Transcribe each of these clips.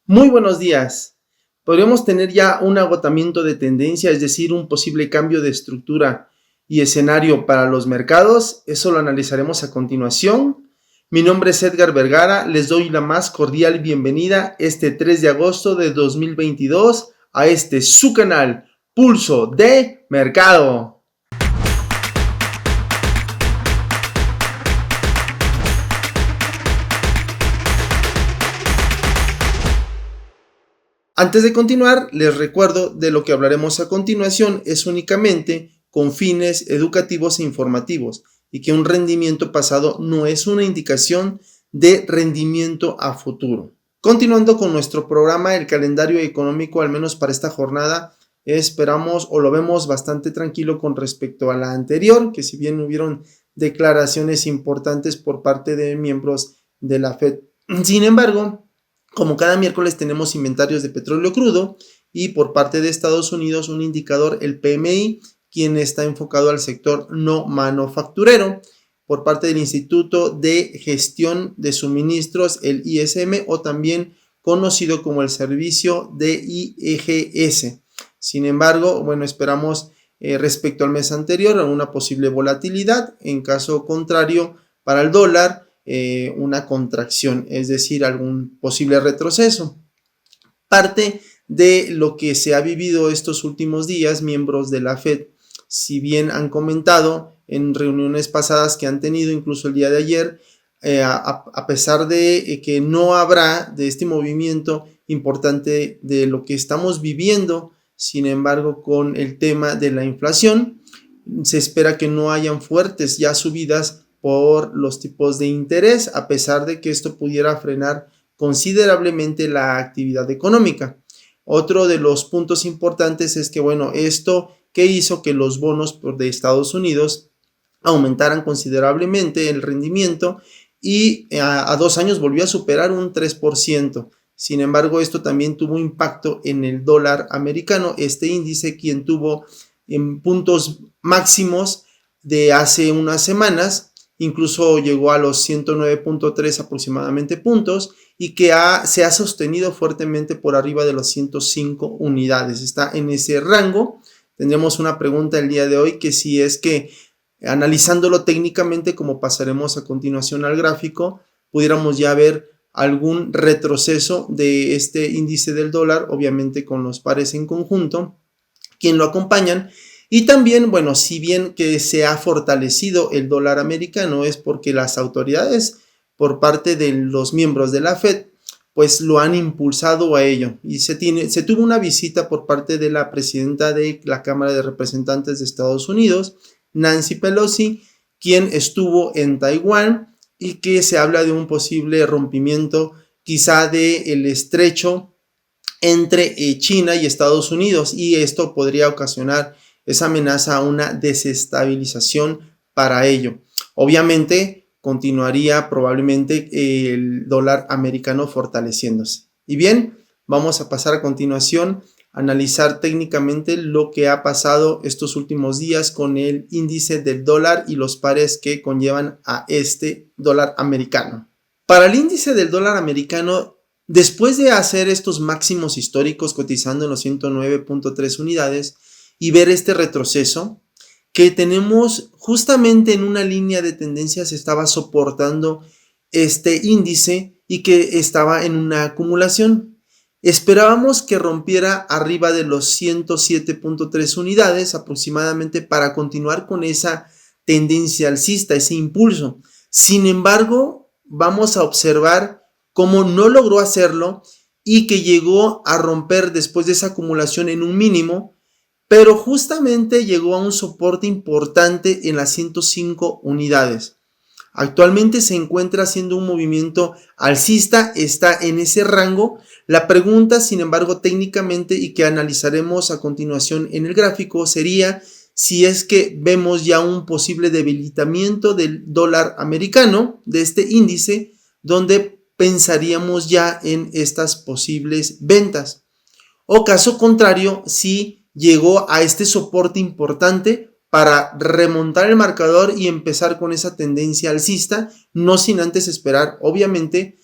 Muy buenos días. Podríamos tener ya un agotamiento de tendencia, es decir, un posible cambio de estructura y escenario para los mercados. Eso lo analizaremos a continuación. Mi nombre es Edgar Vergara. Les doy la más cordial bienvenida este 3 de agosto de 2022 a su canal Pulso de Mercado. Antes de continuar, les recuerdo de lo que hablaremos a continuación es únicamente con fines educativos e informativos y que un rendimiento pasado no es una indicación de rendimiento a futuro. Continuando con nuestro programa, el calendario económico, al menos para esta jornada, esperamos o lo vemos bastante tranquilo con respecto a la anterior, que si bien hubieron declaraciones importantes por parte de miembros de la Fed. Sin embargo, como cada miércoles tenemos inventarios de petróleo crudo y por parte de Estados Unidos un indicador, el PMI, quien está enfocado al sector no manufacturero, por parte del Instituto de Gestión de Suministros, el ISM, o también conocido como el servicio de IGS. Sin embargo, bueno, esperamos respecto al mes anterior una posible volatilidad. En caso contrario, para el dólar, una contracción, es decir, algún posible retroceso. Parte de lo que se ha vivido estos últimos días, miembros de la Fed, si bien han comentado en reuniones pasadas que han tenido, incluso el día de ayer, a pesar de que no habrá de este movimiento importante de lo que estamos viviendo, sin embargo, con el tema de la inflación, se espera que no hayan fuertes ya subidas por los tipos de interés, a pesar de que esto pudiera frenar considerablemente la actividad económica. Otro de los puntos importantes es que, bueno, esto que hizo que los bonos de Estados Unidos aumentaran considerablemente el rendimiento y a 2 años volvió a superar un 3%. Sin embargo, esto también tuvo impacto en el dólar americano, este índice quien tuvo en puntos máximos de hace unas semanas, incluso llegó a los 109.3 aproximadamente puntos y que se ha sostenido fuertemente por arriba de los 105 unidades. Está en ese rango. Tendremos una pregunta el día de hoy que si es que analizándolo técnicamente, como pasaremos a continuación al gráfico, pudiéramos ya ver algún retroceso de este índice del dólar, obviamente con los pares en conjunto, quien lo acompañan. Y también, bueno, si bien que se ha fortalecido el dólar americano es porque las autoridades por parte de los miembros de la Fed pues lo han impulsado a ello y se tuvo una visita por parte de la presidenta de la Cámara de Representantes de Estados Unidos, Nancy Pelosi, quien estuvo en Taiwán y que se habla de un posible rompimiento quizá del estrecho entre China y Estados Unidos y esto podría ocasionar esa amenaza a una desestabilización para ello. Obviamente continuaría probablemente el dólar americano fortaleciéndose. Y bien, vamos a pasar a continuación a analizar técnicamente lo que ha pasado estos últimos días con el índice del dólar y los pares que conllevan a este dólar americano. Para el índice del dólar americano, después de hacer estos máximos históricos cotizando en los 109.3 unidades, y ver este retroceso que tenemos justamente en una línea de tendencia se estaba soportando este índice y que estaba en una acumulación. Esperábamos que rompiera arriba de los 107.3 unidades aproximadamente para continuar con esa tendencia alcista, ese impulso. Sin embargo, vamos a observar cómo no logró hacerlo y que llegó a romper después de esa acumulación en un mínimo, pero justamente llegó a un soporte importante en las 105 unidades. Actualmente se encuentra haciendo un movimiento alcista, está en ese rango. La pregunta, sin embargo, técnicamente y que analizaremos a continuación en el gráfico sería si es que vemos ya un posible debilitamiento del dólar americano, de este índice, donde pensaríamos ya en estas posibles ventas. O caso contrario, si llegó a este soporte importante para remontar el marcador y empezar con esa tendencia alcista, no sin antes esperar, obviamente,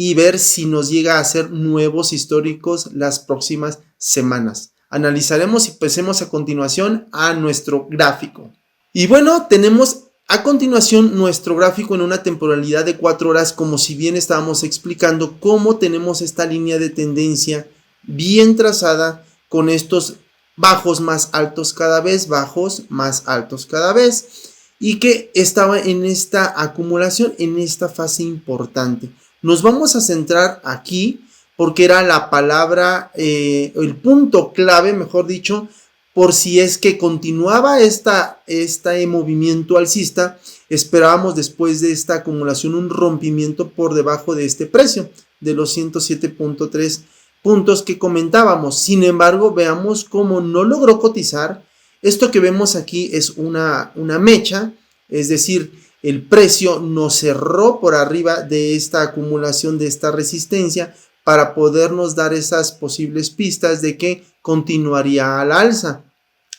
y ver si nos llega a hacer nuevos históricos las próximas semanas. Analizaremos y pasemos a continuación a nuestro gráfico. Y bueno, tenemos a continuación nuestro gráfico en una temporalidad de 4 horas, como si bien estábamos explicando cómo tenemos esta línea de tendencia bien trazada con estos bajos más altos cada vez, bajos más altos cada vez, y que estaba en esta acumulación, en esta fase importante. Nos vamos a centrar aquí porque era la palabra, el punto clave, mejor dicho, por si es que continuaba este movimiento alcista. Esperábamos después de esta acumulación un rompimiento por debajo de este precio, de los 107.3 puntos que comentábamos. Sin embargo, veamos cómo no logró cotizar. Esto que vemos aquí es una mecha, es decir, el precio no cerró por arriba de esta acumulación, de esta resistencia, para podernos dar esas posibles pistas de que continuaría al alza.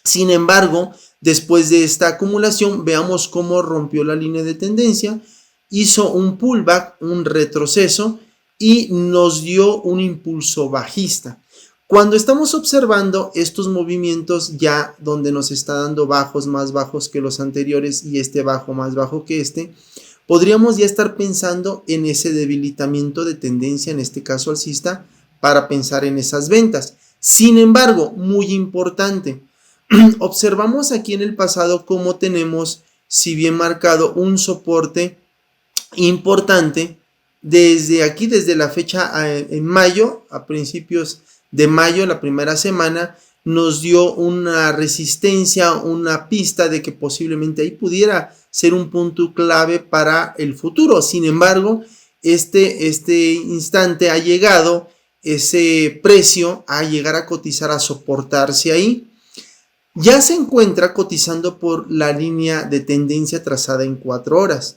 Sin embargo, después de esta acumulación, veamos cómo rompió la línea de tendencia, hizo un pullback, un retroceso y nos dio un impulso bajista. Cuando estamos observando estos movimientos ya donde nos está dando bajos más bajos que los anteriores y este bajo más bajo que este, podríamos ya estar pensando en ese debilitamiento de tendencia, en este caso alcista, para pensar en esas ventas. Sin embargo, muy importante, observamos aquí en el pasado cómo tenemos, si bien marcado, un soporte importante desde aquí, desde la fecha en mayo, a principios de mayo, la primera semana, nos dio una resistencia, una pista de que posiblemente ahí pudiera ser un punto clave para el futuro. Sin embargo, este instante ha llegado, ese precio a llegar a cotizar, a soportarse ahí. Ya se encuentra cotizando por la línea de tendencia trazada en 4 horas.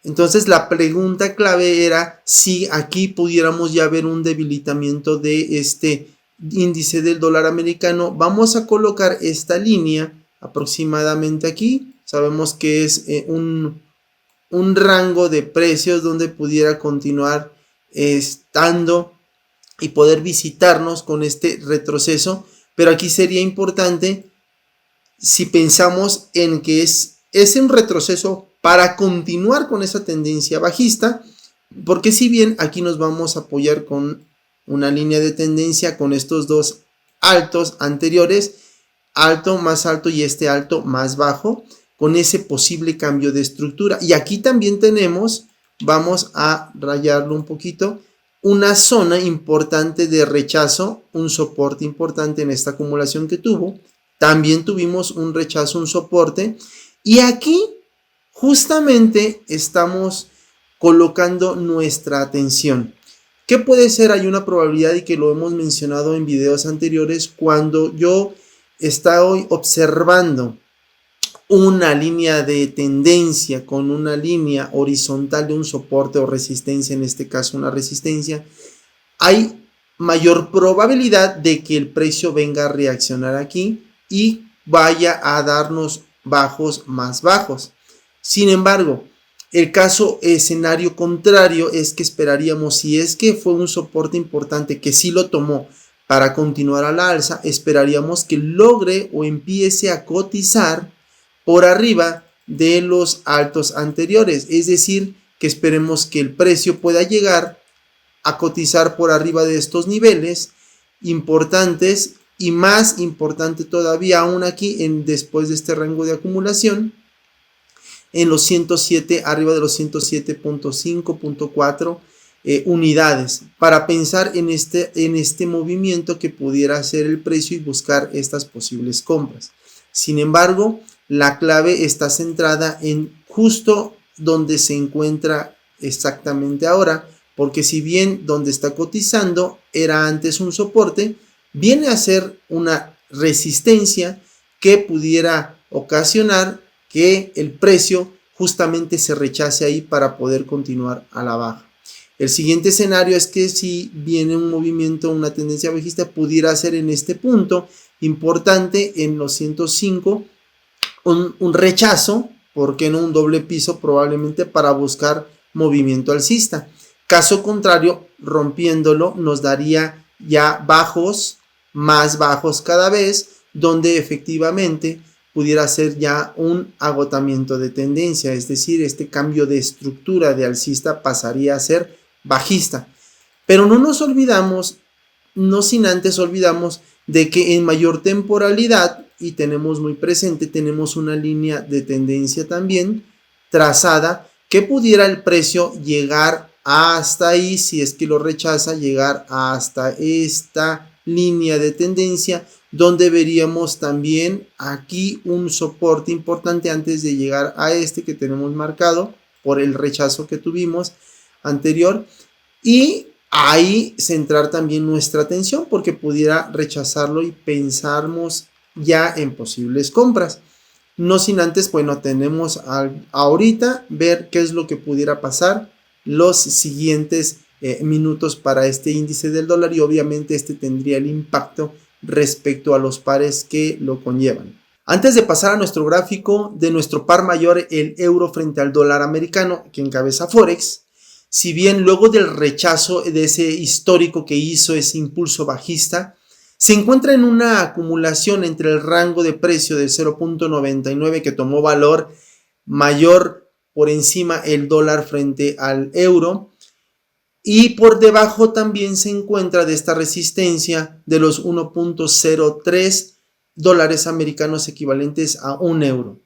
Entonces la pregunta clave era si aquí pudiéramos ya ver un debilitamiento de este índice del dólar americano. Vamos a colocar esta línea aproximadamente aquí. Sabemos que es un rango de precios donde pudiera continuar estando y poder visitarnos con este retroceso. Pero aquí sería importante, si pensamos en que es un retroceso para continuar con esa tendencia bajista, porque si bien aquí nos vamos a apoyar con una línea de tendencia con estos dos altos anteriores, alto más alto y este alto más bajo, con ese posible cambio de estructura. Y aquí también tenemos, vamos a rayarlo un poquito, una zona importante de rechazo, un soporte importante en esta acumulación que tuvo. También tuvimos un rechazo, un soporte, y aquí justamente estamos colocando nuestra atención. ¿Qué puede ser? Hay una probabilidad, y que lo hemos mencionado en videos anteriores, cuando yo estoy observando una línea de tendencia con una línea horizontal de un soporte o resistencia, en este caso una resistencia, hay mayor probabilidad de que el precio venga a reaccionar aquí y vaya a darnos bajos más bajos. Sin embargo, el escenario contrario es que esperaríamos, si es que fue un soporte importante que sí lo tomó para continuar a la alza, esperaríamos que logre o empiece a cotizar por arriba de los altos anteriores. Es decir, que esperemos que el precio pueda llegar a cotizar por arriba de estos niveles importantes, y más importante todavía aún aquí, después de este rango de acumulación, en los 107, arriba de los 107.5.4 unidades, para pensar en este movimiento que pudiera hacer el precio y buscar estas posibles compras. Sin embargo, la clave está centrada en justo donde se encuentra exactamente ahora, porque si bien donde está cotizando era antes un soporte, viene a ser una resistencia que pudiera ocasionar que el precio justamente se rechace ahí para poder continuar a la baja. El siguiente escenario es que si viene un movimiento, una tendencia bajista, pudiera ser en este punto importante, en los 105, un rechazo, ¿por qué no un doble piso? Probablemente para buscar movimiento alcista. Caso contrario, rompiéndolo nos daría ya bajos, más bajos cada vez, donde efectivamente pudiera ser ya un agotamiento de tendencia, es decir, este cambio de estructura de alcista pasaría a ser bajista. Pero no nos olvidamos, no sin antes olvidamos de que en mayor temporalidad, y tenemos muy presente, tenemos una línea de tendencia también trazada que pudiera el precio llegar hasta ahí, si es que lo rechaza, llegar hasta esta línea de tendencia, donde veríamos también aquí un soporte importante antes de llegar a este que tenemos marcado por el rechazo que tuvimos anterior, y ahí centrar también nuestra atención porque pudiera rechazarlo y pensamos ya en posibles compras. No sin antes, bueno, tenemos ahorita ver qué es lo que pudiera pasar los siguientes minutos para este índice del dólar, y obviamente este tendría el impacto respecto a los pares que lo conllevan. Antes de pasar a nuestro gráfico de nuestro par mayor, el euro frente al dólar americano que encabeza Forex, si bien luego del rechazo de ese histórico que hizo ese impulso bajista, se encuentra en una acumulación entre el rango de precio de 0.99 que tomó valor mayor por encima el dólar frente al euro, y por debajo también se encuentra de esta resistencia de los 1.03 dólares americanos equivalentes a un euro.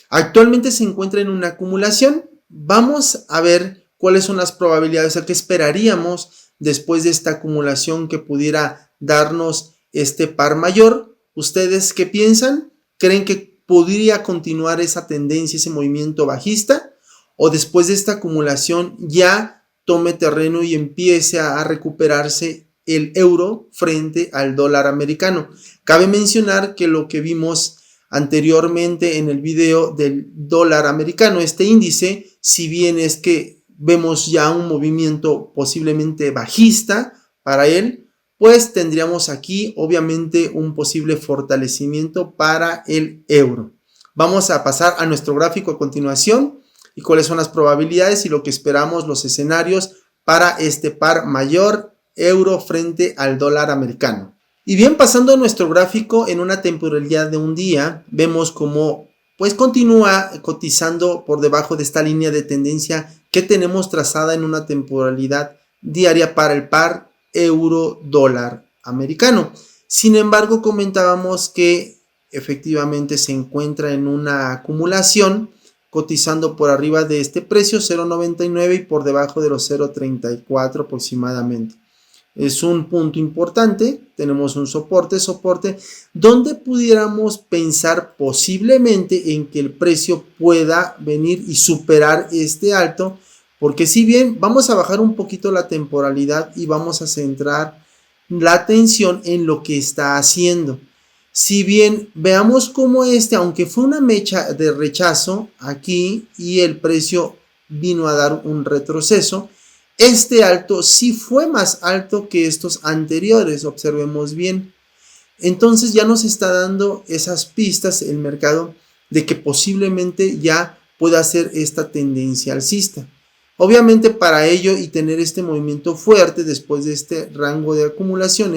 Actualmente se encuentra en una acumulación. Vamos a ver cuáles son las probabilidades, o qué esperaríamos después de esta acumulación que pudiera darnos este par mayor. ¿Ustedes qué piensan? ¿Creen que podría continuar esa tendencia, ese movimiento bajista? ¿O después de esta acumulación ya tome terreno y empiece a recuperarse el euro frente al dólar americano? Cabe mencionar que lo que vimos anteriormente en el video del dólar americano, este índice, si bien es que vemos ya un movimiento posiblemente bajista para él, pues tendríamos aquí obviamente un posible fortalecimiento para el euro. Vamos a pasar a nuestro gráfico a continuación y cuáles son las probabilidades y lo que esperamos, los escenarios para este par mayor euro frente al dólar americano. Y bien, pasando a nuestro gráfico en una temporalidad de un día, vemos cómo pues continúa cotizando por debajo de esta línea de tendencia que tenemos trazada en una temporalidad diaria para el par euro dólar americano. Sin embargo, comentábamos que efectivamente se encuentra en una acumulación cotizando por arriba de este precio 0.99 y por debajo de los 0.34 aproximadamente. Es un punto importante, tenemos un soporte donde pudiéramos pensar posiblemente en que el precio pueda venir y superar este alto, porque si bien vamos a bajar un poquito la temporalidad y vamos a centrar la atención en lo que está haciendo. Si bien veamos cómo aunque fue una mecha de rechazo aquí y el precio vino a dar un retroceso, este alto sí fue más alto que estos anteriores, observemos bien. Entonces ya nos está dando esas pistas el mercado de que posiblemente ya pueda ser esta tendencia alcista. Obviamente para ello y tener este movimiento fuerte después de este rango de acumulación,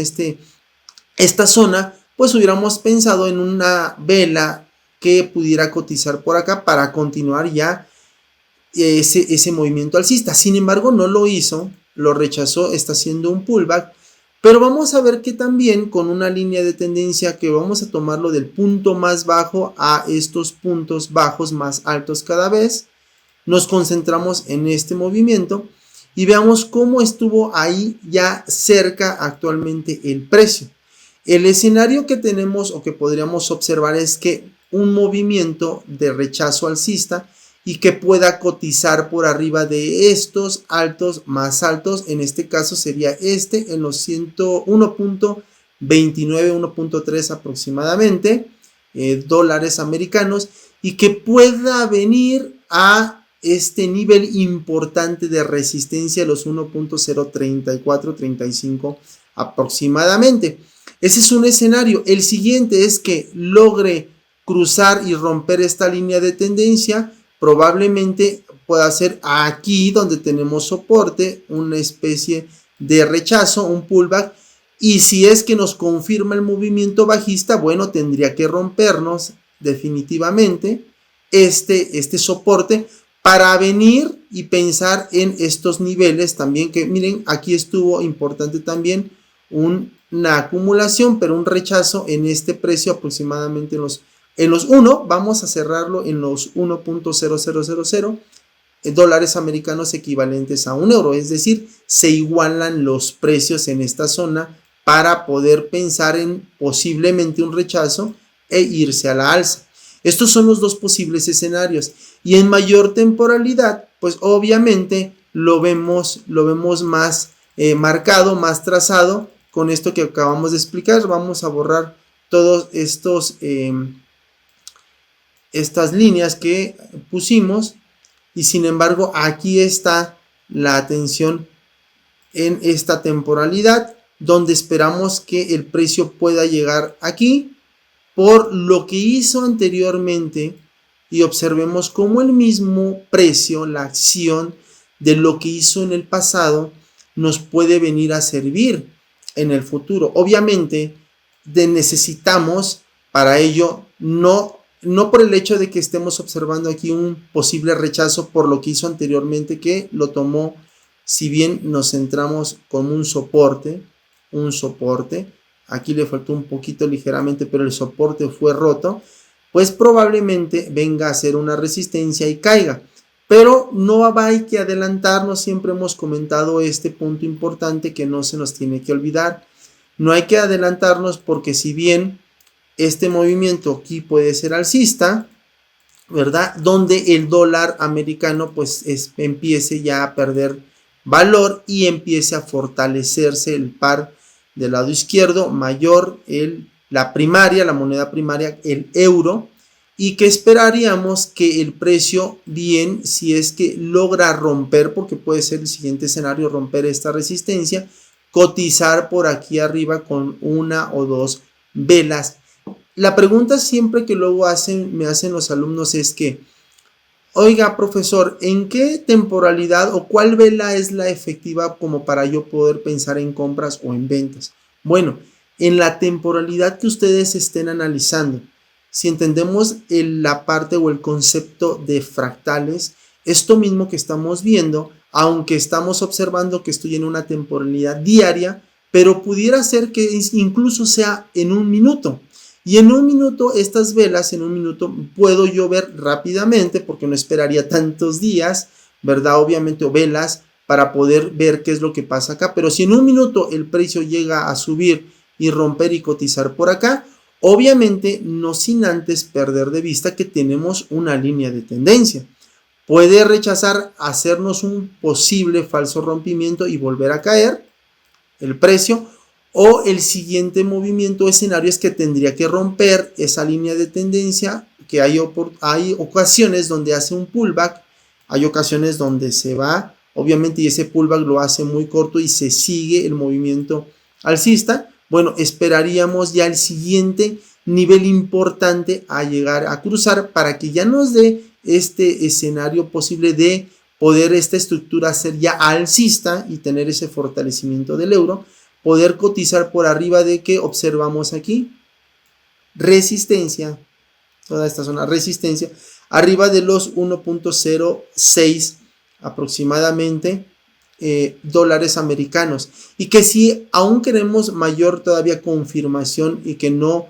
esta zona, pues hubiéramos pensado en una vela que pudiera cotizar por acá para continuar ya ese movimiento alcista. Sin embargo, no lo hizo, lo rechazó, está haciendo un pullback, pero vamos a ver que también con una línea de tendencia que vamos a tomarlo del punto más bajo a estos puntos bajos más altos cada vez, nos concentramos en este movimiento y veamos cómo estuvo ahí ya cerca actualmente el precio. El escenario que tenemos o que podríamos observar es que un movimiento de rechazo alcista y que pueda cotizar por arriba de estos altos más altos, en este caso sería en los 101.29, 1.3 aproximadamente dólares americanos, y que pueda venir a este nivel importante de resistencia, los 1.034, 35 aproximadamente. Ese es un escenario. El siguiente es que logre cruzar y romper esta línea de tendencia, probablemente puede hacer aquí donde tenemos soporte, una especie de rechazo, un pullback, y si es que nos confirma el movimiento bajista, bueno, tendría que rompernos definitivamente este soporte para venir y pensar en estos niveles también, que miren, aquí estuvo importante también una acumulación, pero un rechazo en este precio aproximadamente en los 1, vamos a cerrarlo en los 1.0000 dólares americanos equivalentes a un euro, es decir, se igualan los precios en esta zona para poder pensar en posiblemente un rechazo e irse a la alza. Estos son los dos posibles escenarios, y en mayor temporalidad, pues obviamente lo vemos más marcado, más trazado con esto que acabamos de explicar. Vamos a borrar todos estas líneas que pusimos, y sin embargo aquí está la atención en esta temporalidad donde esperamos que el precio pueda llegar aquí por lo que hizo anteriormente, y observemos cómo el mismo precio, la acción de lo que hizo en el pasado, nos puede venir a servir en el futuro. Obviamente necesitamos para ello no por el hecho de que estemos observando aquí un posible rechazo por lo que hizo anteriormente, que lo tomó, si bien nos centramos con un soporte, aquí le faltó un poquito ligeramente, pero el soporte fue roto, pues probablemente venga a ser una resistencia y caiga. Pero no hay que adelantarnos, siempre hemos comentado este punto importante que no se nos tiene que olvidar. No hay que adelantarnos porque si bien este movimiento aquí puede ser alcista, ¿verdad? Donde el dólar americano pues empiece ya a perder valor y empiece a fortalecerse el par del lado izquierdo mayor, la moneda primaria, el euro, y que esperaríamos que el precio, bien, si es que logra romper, porque puede ser el siguiente escenario, romper esta resistencia, cotizar por aquí arriba con una o dos velas. La pregunta siempre que luego me hacen los alumnos es que, oiga, profesor, ¿en qué temporalidad o cuál vela es la efectiva como para yo poder pensar en compras o en ventas? Bueno, en la temporalidad que ustedes estén analizando. Si entendemos la parte o el concepto de fractales, esto mismo que estamos viendo, aunque estamos observando que estoy en una temporalidad diaria, pero pudiera ser que incluso sea en un minuto. Y en un minuto, estas velas, en un minuto puedo yo ver rápidamente, porque no esperaría tantos días, ¿verdad? Obviamente, o velas, para poder ver qué es lo que pasa acá. Pero si en un minuto el precio llega a subir y romper y cotizar por acá, obviamente no sin antes perder de vista que tenemos una línea de tendencia. Puede rechazar, hacernos un posible falso rompimiento y volver a caer el precio, o el siguiente movimiento escenario es que tendría que romper esa línea de tendencia, que hay ocasiones donde hace un pullback, hay ocasiones donde se va, obviamente, y ese pullback lo hace muy corto y se sigue el movimiento alcista. Bueno, esperaríamos ya el siguiente nivel importante a llegar a cruzar para que ya nos dé este escenario posible de poder esta estructura ser ya alcista y tener ese fortalecimiento del euro, poder cotizar por arriba de que observamos aquí resistencia, toda esta zona resistencia, arriba de los 1.06 aproximadamente dólares americanos, y que si aún queremos mayor todavía confirmación y que no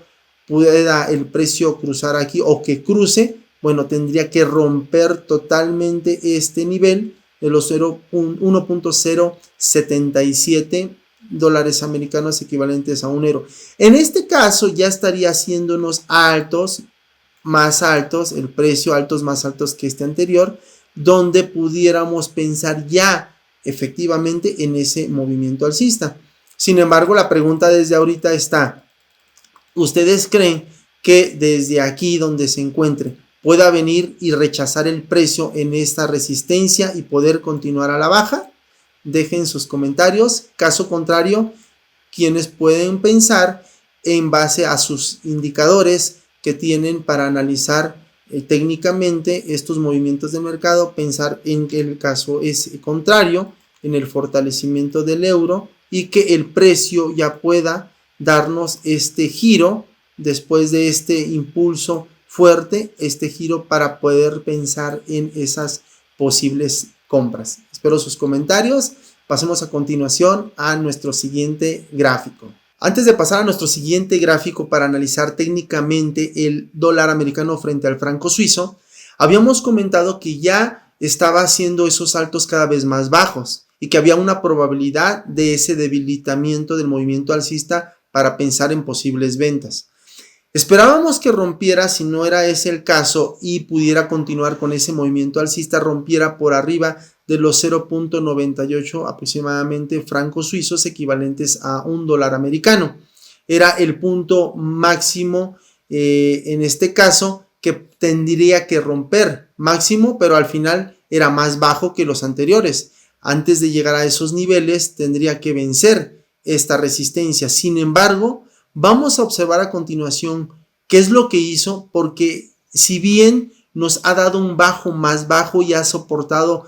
pueda el precio cruzar aquí o que cruce, bueno, tendría que romper totalmente este nivel de los 1.077 dólares americanos equivalentes a un euro. En este caso ya estaría haciéndonos más altos, el precio más altos que este anterior, donde pudiéramos pensar ya efectivamente en ese movimiento alcista. Sin embargo, la pregunta desde ahorita está, ¿ustedes creen que desde aquí donde se encuentre pueda venir y rechazar el precio en esta resistencia y poder continuar a la baja? Dejen sus comentarios. Caso contrario, quienes pueden pensar en base a sus indicadores que tienen para analizar técnicamente estos movimientos de mercado, pensar en que el caso es contrario, en el fortalecimiento del euro y que el precio ya pueda darnos este giro después de este impulso fuerte, este giro para poder pensar en esas posibles compras. Espero sus comentarios. Pasemos a continuación a nuestro siguiente gráfico. Antes de pasar a nuestro siguiente gráfico para analizar técnicamente el dólar americano frente al franco suizo, habíamos comentado que ya estaba haciendo esos saltos cada vez más bajos y que había una probabilidad de ese debilitamiento del movimiento alcista para pensar en posibles ventas. Esperábamos que rompiera, si no era ese el caso, y pudiera continuar con ese movimiento alcista, rompiera por arriba de los 0.98 aproximadamente francos suizos equivalentes a $1 americano. Era el punto máximo en este caso que tendría que romper máximo, pero al final era más bajo que los anteriores. Antes de llegar a esos niveles tendría que vencer esta resistencia. Sin embargo, vamos a observar a continuación qué es lo que hizo, porque si bien nos ha dado un bajo más bajo y se ha soportado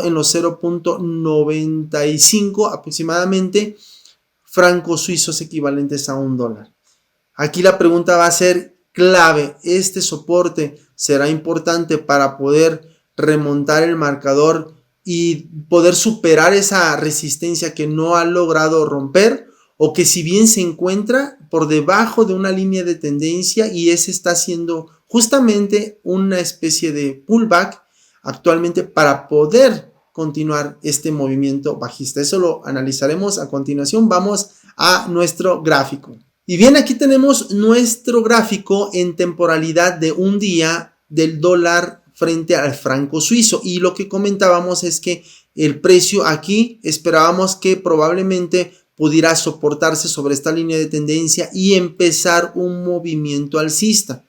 en los 0.95 aproximadamente francos suizos equivalentes a $1. Aquí la pregunta va a ser clave. ¿Este soporte será importante para poder remontar el marcador y poder superar esa resistencia que no ha logrado romper? O que si bien se encuentra por debajo de una línea de tendencia y ese está haciendo justamente una especie de pullback actualmente para poder continuar este movimiento bajista. Eso lo analizaremos a continuación. Vamos a nuestro gráfico. Y bien, aquí tenemos nuestro gráfico en temporalidad de un día del dólar frente al franco suizo. Y lo que comentábamos es que el precio aquí esperábamos que probablemente pudiera soportarse sobre esta línea de tendencia y empezar un movimiento alcista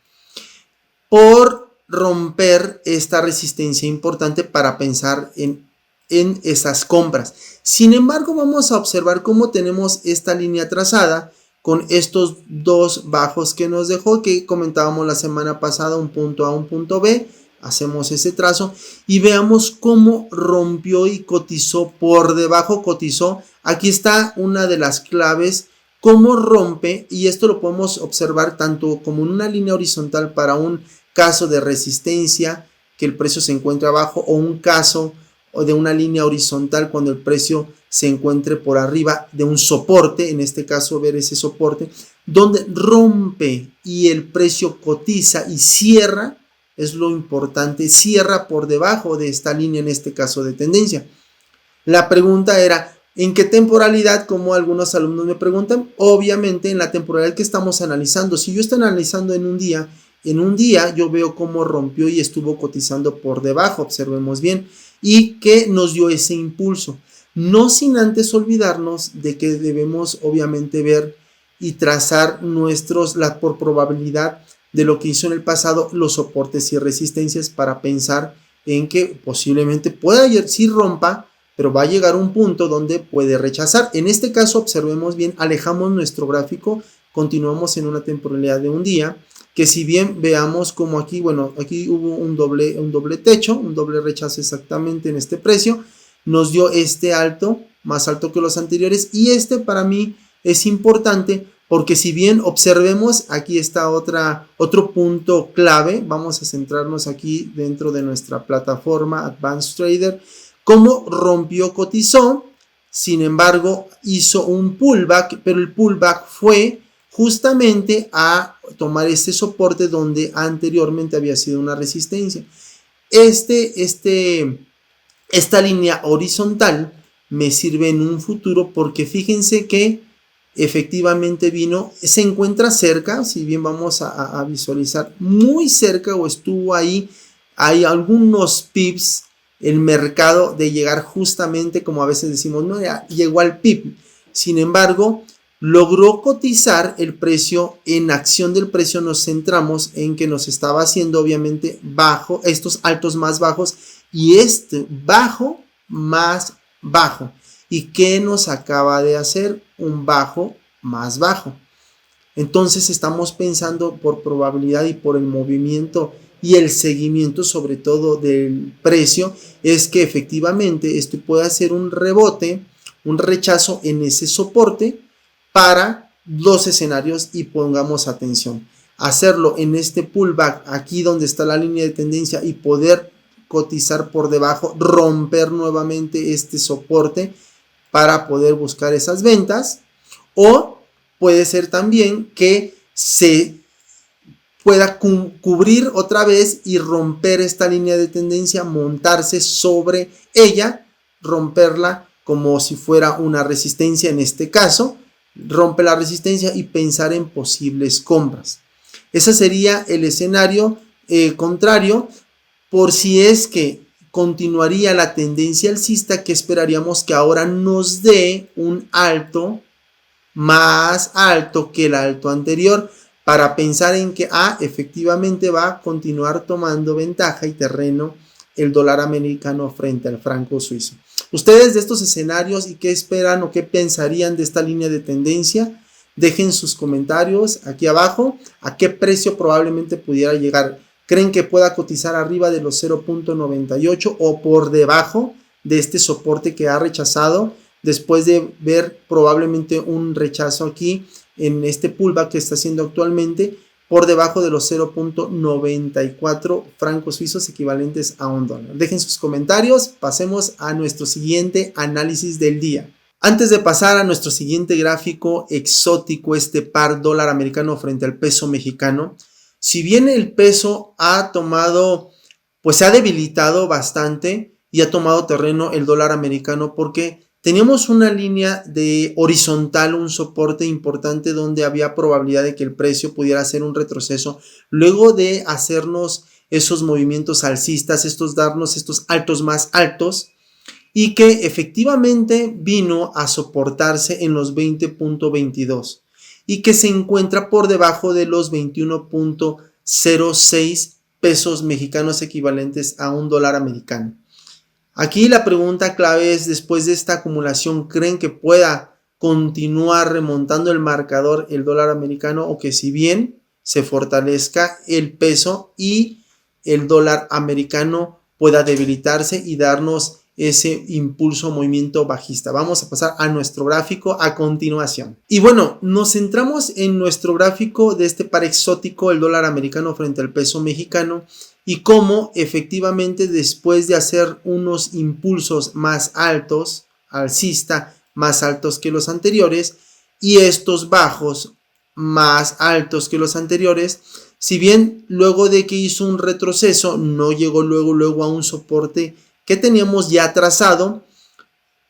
por romper esta resistencia importante para pensar en esas compras. Sin embargo, vamos a observar cómo tenemos esta línea trazada con estos dos bajos que nos dejó, que comentábamos la semana pasada, un punto A, un punto B. Hacemos ese trazo y veamos cómo rompió y cotizó por debajo, cotizó. Aquí está una de las claves, cómo rompe, y esto lo podemos observar tanto como en una línea horizontal para un caso de resistencia que el precio se encuentra abajo, o un caso de una línea horizontal cuando el precio se encuentre por arriba de un soporte, en este caso ver ese soporte, donde rompe y el precio cotiza y cierra. Es lo importante, cierra por debajo de esta línea, en este caso de tendencia. La pregunta era, ¿en qué temporalidad? Como algunos alumnos me preguntan, obviamente en la temporalidad que estamos analizando. Si yo estoy analizando en un día yo veo cómo rompió y estuvo cotizando por debajo, observemos bien, y que nos dio ese impulso. No sin antes olvidarnos de que debemos obviamente ver y trazar por probabilidad de lo que hizo en el pasado, los soportes y resistencias, para pensar en que posiblemente pueda sí rompa, pero va a llegar un punto donde puede rechazar. En este caso, observemos bien, alejamos nuestro gráfico, continuamos en una temporalidad de un día, que si bien veamos como aquí, bueno, aquí hubo un doble techo, un doble rechazo exactamente en este precio, nos dio este alto, más alto que los anteriores, y este para mí es importante, porque si bien observemos, aquí está otro punto clave. Vamos a centrarnos aquí dentro de nuestra plataforma Advanced Trader, cómo rompió, cotizó, sin embargo hizo un pullback, pero el pullback fue justamente a tomar este soporte donde anteriormente había sido una resistencia. Esta línea horizontal me sirve en un futuro, porque fíjense que efectivamente se encuentra cerca, si bien vamos a visualizar muy cerca, o estuvo ahí, hay algunos pips el mercado de llegar justamente, como a veces decimos, no, ya llegó al pip. Sin embargo, logró cotizar el precio. En acción del precio nos centramos en que nos estaba haciendo obviamente bajo, estos altos más bajos y este bajo más bajo. ¿Y qué nos acaba de hacer? Un bajo más bajo. Entonces estamos pensando por probabilidad y por el movimiento y el seguimiento sobre todo del precio es que efectivamente esto puede hacer un rebote, un rechazo en ese soporte para los escenarios y pongamos atención. Hacerlo en este pullback aquí donde está la línea de tendencia y poder cotizar por debajo, romper nuevamente este soporte para poder buscar esas ventas, o puede ser también que se pueda cubrir otra vez y romper esta línea de tendencia, montarse sobre ella, romperla como si fuera una resistencia en este caso, rompe la resistencia y pensar en posibles compras. Ese sería el escenario contrario, por si es que continuaría la tendencia alcista, que esperaríamos que ahora nos dé un alto más alto que el alto anterior, para pensar en que efectivamente va a continuar tomando ventaja y terreno el dólar americano frente al franco suizo. Ustedes de estos escenarios y qué esperan o qué pensarían de esta línea de tendencia, dejen sus comentarios aquí abajo. ¿A qué precio probablemente pudiera llegar? ¿Creen que pueda cotizar arriba de los 0.98 o por debajo de este soporte que ha rechazado, después de ver probablemente un rechazo aquí en este pullback que está haciendo actualmente por debajo de los 0.94 francos suizos equivalentes a $1? Dejen sus comentarios, pasemos a nuestro siguiente análisis del día. Antes de pasar a nuestro siguiente gráfico exótico, este par dólar americano frente al peso mexicano, si bien el peso ha tomado, pues se ha debilitado bastante y ha tomado terreno el dólar americano, porque teníamos una línea de horizontal, un soporte importante donde había probabilidad de que el precio pudiera hacer un retroceso luego de hacernos esos movimientos alcistas, darnos estos altos más altos, y que efectivamente vino a soportarse en los 20.22 y que se encuentra por debajo de los 21.06 pesos mexicanos equivalentes a $1 americano. Aquí la pregunta clave es, después de esta acumulación, ¿creen que pueda continuar remontando el marcador el dólar americano, o que si bien se fortalezca el peso y el dólar americano pueda debilitarse y darnos ese impulso movimiento bajista? Vamos a pasar a nuestro gráfico a continuación. Y bueno, nos centramos en nuestro gráfico de este par exótico, el dólar americano frente al peso mexicano, y cómo efectivamente después de hacer unos impulsos más altos, alcista, más altos que los anteriores, y estos bajos más altos que los anteriores, si bien luego de que hizo un retroceso, no llegó luego a un soporte que teníamos ya trazado,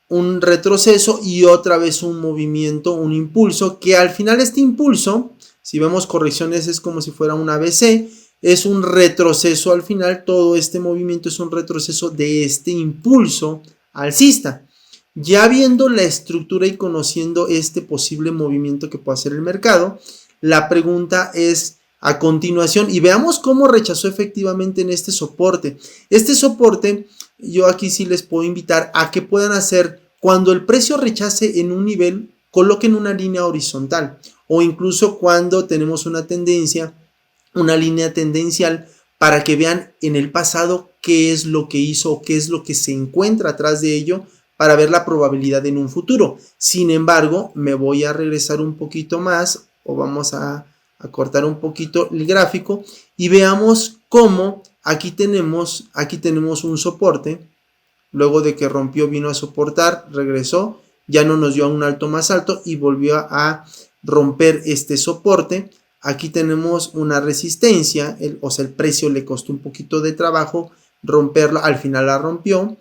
un retroceso y otra vez un movimiento, un impulso, que al final este impulso, si vemos correcciones, es como si fuera un ABC, es un retroceso al final. Todo este movimiento es un retroceso de este impulso alcista. Ya viendo la estructura y conociendo este posible movimiento que puede hacer el mercado, la pregunta es a continuación, y veamos cómo rechazó efectivamente en este soporte. Este soporte, yo aquí sí les puedo invitar a que puedan hacer, cuando el precio rechace en un nivel, coloquen una línea horizontal, o incluso cuando tenemos una tendencia, una línea tendencial, para que vean en el pasado qué es lo que hizo o qué es lo que se encuentra atrás de ello, para ver la probabilidad en un futuro. Sin embargo, me voy a regresar un poquito más, o vamos a cortar un poquito el gráfico, y veamos cómo aquí tenemos un soporte. Luego de que rompió, vino a soportar, regresó, ya no nos dio un alto más alto y volvió a romper este soporte. Aquí tenemos una resistencia, el precio le costó un poquito de trabajo romperla, al final la rompió.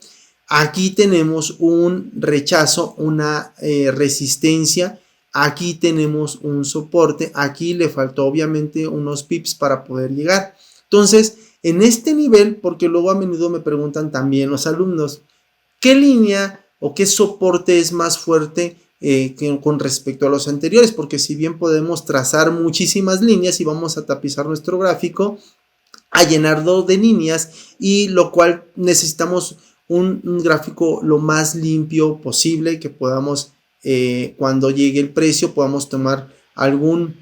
Aquí tenemos un rechazo, una resistencia. Aquí tenemos un soporte, aquí le faltó obviamente unos pips para poder llegar. Entonces, en este nivel, porque luego a menudo me preguntan también los alumnos, ¿qué línea o qué soporte es más fuerte con respecto a los anteriores? Porque si bien podemos trazar muchísimas líneas y vamos a tapizar nuestro gráfico, a llenarlo de líneas, y lo cual necesitamos un gráfico lo más limpio posible, que podamos cuando llegue el precio podamos tomar algún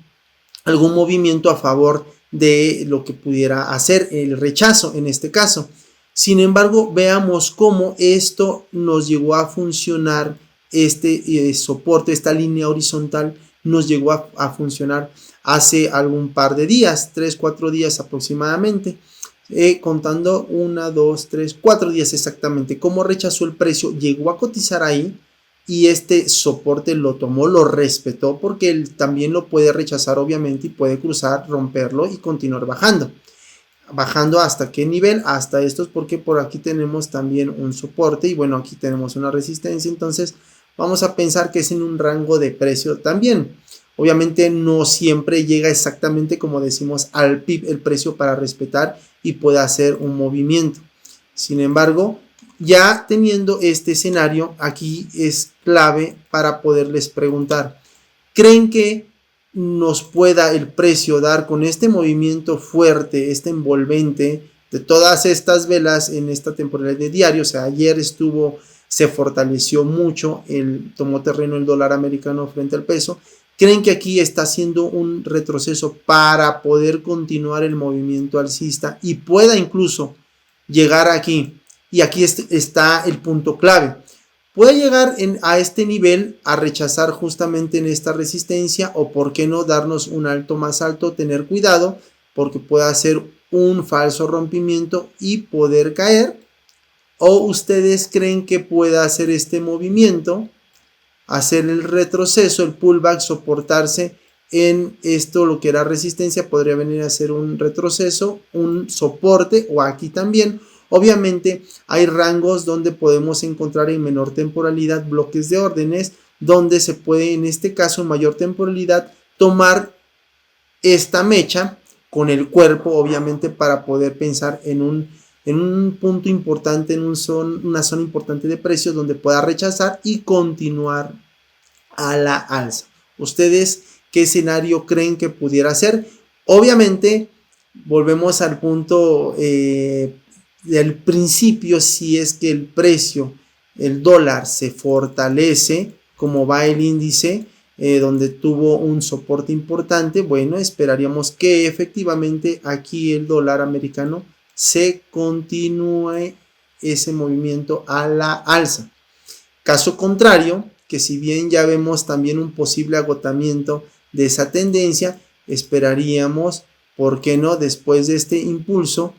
movimiento a favor de lo que pudiera hacer el rechazo en este caso. Sin embargo, veamos cómo esto nos llegó a funcionar, este soporte, esta línea horizontal nos llegó a funcionar hace algún par de días, 3-4 días aproximadamente, contando 1, 2, 3, 4 días exactamente. Cómo rechazó el precio, llegó a cotizar ahí y este soporte lo tomó, lo respetó, porque él también lo puede rechazar obviamente y puede cruzar, romperlo y continuar bajando hasta qué nivel, hasta estos, porque por aquí tenemos también un soporte y bueno, aquí tenemos una resistencia. Entonces vamos a pensar que es en un rango de precio también. Obviamente no siempre llega exactamente como decimos al PIB el precio para respetar y puede hacer un movimiento. Sin embargo, ya teniendo este escenario, aquí es clave para poderles preguntar, ¿creen que nos pueda el precio dar con este movimiento fuerte, este envolvente de todas estas velas en esta temporada de diario? O sea, ayer se fortaleció mucho, tomó terreno el dólar americano frente al peso. ¿Creen que aquí está haciendo un retroceso para poder continuar el movimiento alcista y pueda incluso llegar aquí? Y aquí está el punto clave. Puede llegar a este nivel a rechazar justamente en esta resistencia, o por qué no darnos un alto más alto, tener cuidado porque puede hacer un falso rompimiento y poder caer. ¿O ustedes creen que pueda hacer este movimiento, hacer el retroceso, el pullback, soportarse en esto, lo que era resistencia, podría venir a ser un retroceso, un soporte, o aquí también? Obviamente hay rangos donde podemos encontrar en menor temporalidad bloques de órdenes, donde se puede, en este caso en mayor temporalidad, tomar esta mecha con el cuerpo, obviamente, para poder pensar en un punto importante, en una zona importante de precios donde pueda rechazar y continuar a la alza. ¿Ustedes qué escenario creen que pudiera ser? Obviamente, volvemos al punto del principio. Si es que el precio, el dólar se fortalece, como va el índice, donde tuvo un soporte importante, bueno, esperaríamos que efectivamente aquí el dólar americano se continúe ese movimiento a la alza. Caso contrario, que si bien ya vemos también un posible agotamiento de esa tendencia, esperaríamos, ¿por qué no?, después de este impulso,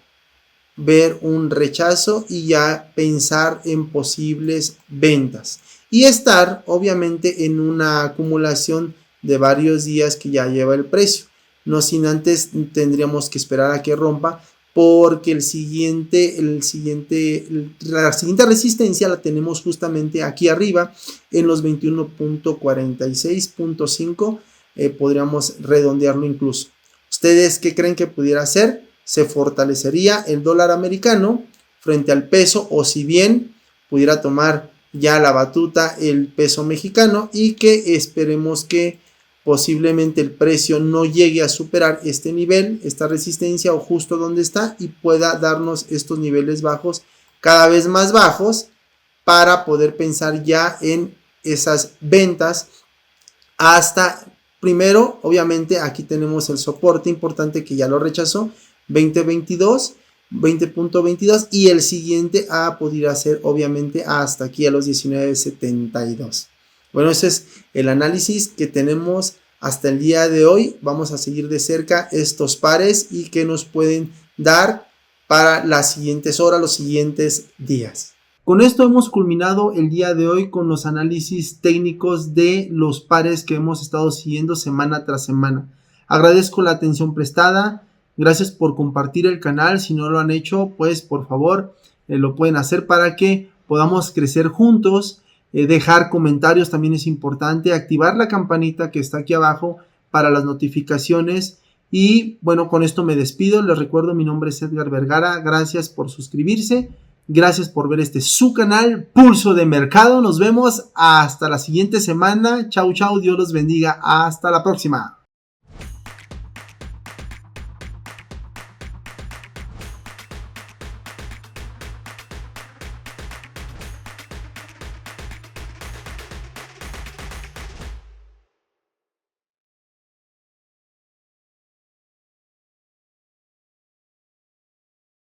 ver un rechazo y ya pensar en posibles ventas y estar obviamente en una acumulación de varios días que ya lleva el precio. No sin antes tendríamos que esperar a que rompa, porque la siguiente resistencia la tenemos justamente aquí arriba en los 21.46.5. Podríamos redondearlo incluso. ¿Ustedes qué creen que pudiera ser? ¿Se fortalecería el dólar americano frente al peso, o si bien pudiera tomar ya la batuta el peso mexicano, y que esperemos que posiblemente el precio no llegue a superar este nivel, esta resistencia, o justo donde está, y pueda darnos estos niveles bajos, cada vez más bajos, para poder pensar ya en esas ventas hasta primero? Obviamente aquí tenemos el soporte importante que ya lo rechazó, 20.22, y el siguiente podría ser obviamente hasta aquí a los 19.72. Bueno, ese es el análisis que tenemos hasta el día de hoy. Vamos a seguir de cerca estos pares y qué nos pueden dar para las siguientes horas, los siguientes días. Con esto hemos culminado el día de hoy con los análisis técnicos de los pares que hemos estado siguiendo semana tras semana. Agradezco la atención prestada. Gracias por compartir el canal. Si no lo han hecho, pues por favor lo pueden hacer para que podamos crecer juntos. Dejar comentarios también es importante. Activar la campanita que está aquí abajo para las notificaciones. Y bueno, con esto me despido. Les recuerdo, mi nombre es Edgar Vergara. Gracias por suscribirse. Gracias por ver su canal Pulso de Mercado. Nos vemos hasta la siguiente semana. Chau, chau. Dios los bendiga. Hasta la próxima.